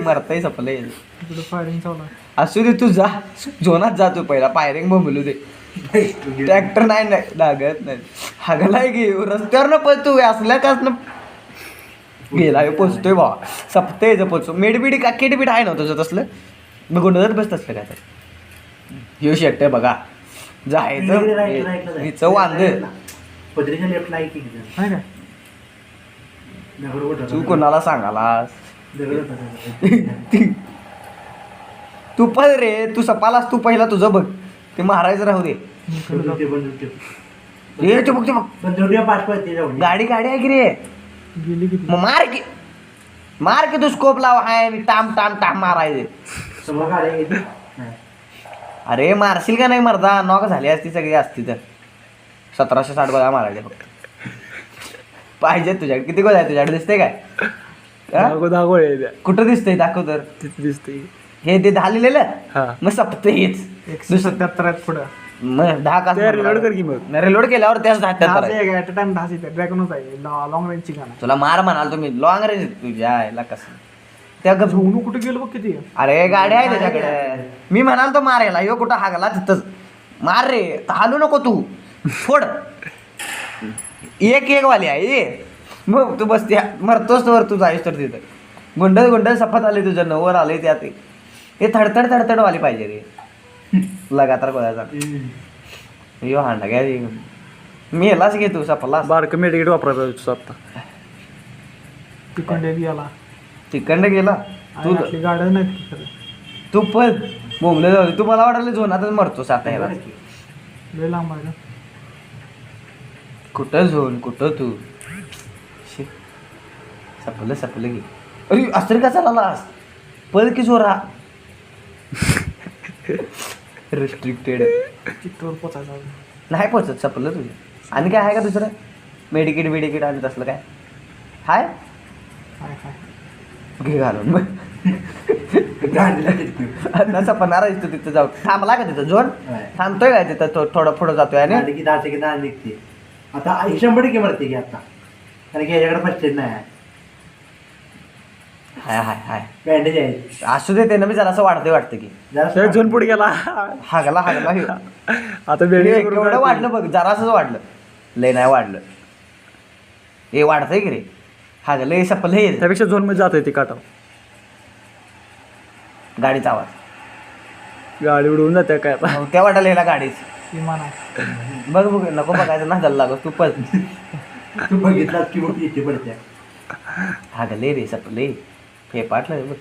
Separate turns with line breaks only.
मरतय सपलंय.
इकडे फायरिंग चालू आहे.
असू दे तू जा जोनात जातो पहिला पायरिंग बोंबलू दे. ट्रॅक्टर नाही लागत नाही हागलाय की रस्त्यावर न पळतो असल्या काच न गेला पोचतोय बा सपतय पोचतो मेडबीडी का किडबीड आहे नव्हतं तुझं तसलं मग गुंडत बसत असलं काय तर येऊ शकते बघा जायचं हिचं वांद
आहे का
तू कोणाला सांगालास तू पण रे तू सपालास तू पहिला तुझं बघ ते महाराज राहू दे रे ते बघ ते बघ गाडी गाडी आहे की रे
गेली किती
मग मार की तू स्कोप लाव हाय टाम टाम टाम मारायचे अरे मारशील का नाही मर्दा नॉक झाली असती सगळी असती तर 1760 गोळ्या मारायचे फक्त पाहिजे तुझ्याकडे किती गोळ्या आहे तुझ्याकडे दिसते काय
दहा गोळे आहेत त्या.
कुठं दिसतंय दाखव तर
तिथे दिसते
हे ते 10 लिहिलेलं
हा
मग सपते हेच
177 आहेत पुढं
मग 10 का
रिलोड कर की मग
रिलोड केल्यावर त्याच 10
ऍट टाइम 10 येते ड्रॅगनच आहे लॉंग रेंजची गाणं
तुला मार म्हणाल तुम्ही लॉंग रेंज तुझ्या याला कसं त्या
झोनू कुठे गेलो बघ किती
अरे गाडी आहे त्याच्याकडे मी म्हणाल तो मारायला यो कुठं हागला तिथंच मार रे हालू नको तू फोड एक वाली आहे मग तू बस त्या मरतोस तर तू जाईस तर तिथं गुंड सफत आले तुझं नवर आले त्यात हे थडथड वाली पाहिजे रे लगातार गोळ्याचा यो हांडा घ्या मी हेलाच घे तू सफला
बारकं मेडिकेट वापरायचं आता तिकडे गेला
तिकडनं गेला तू
गाड्या नाहीत
तू पण बोंबले जाऊ तू मला वाटलं झोनातच मरतोस आता ह्याला
लय लांब आहे
कुठं झोन कुठं तू सपलं की अरे अस्त्री का चाललास पळ की जोरा रिस्ट्रिक्टेड
चित्तूर पोचायचा
नाही पोचत सपलं तुझं आणि काय आहे का दुसरं मेडिकेट आणि तसलं काय हाय
हाय हाय
घे घालून मग आता सपणार आहेस तू तिथं जाऊ थांबला का तिथं झोन थांबतोय काय तिथं थोडं पुढं जातोय आणि
निघते आता 100% मरते की आता कारण की ह्याच्याकडे फर्स्ट एड नाही
हाय
बँडेज आहे
असू दे ते ना मी जरासं वाटतं की
जरा
झोन पुढे गेला
हागला ह्यो.
आता
एवढं वाढलं बघ जरासंच वाढलं लय नाही वाढलं हे वाढतंय की रे हागलं हे सपलं हे
त्यापेक्षा झोन मध्ये जात ते काटा
गाडीचा आवाज
गाडी उडवून जाते काय आता
त्या वाटायला ह्याला गाडीच
विमान आहे
बघ नको बघायचं ना झालं लागत तू पण
तू बघितलास की मग इथे पडत्या
हागले रे सपले हे पाटलं बघ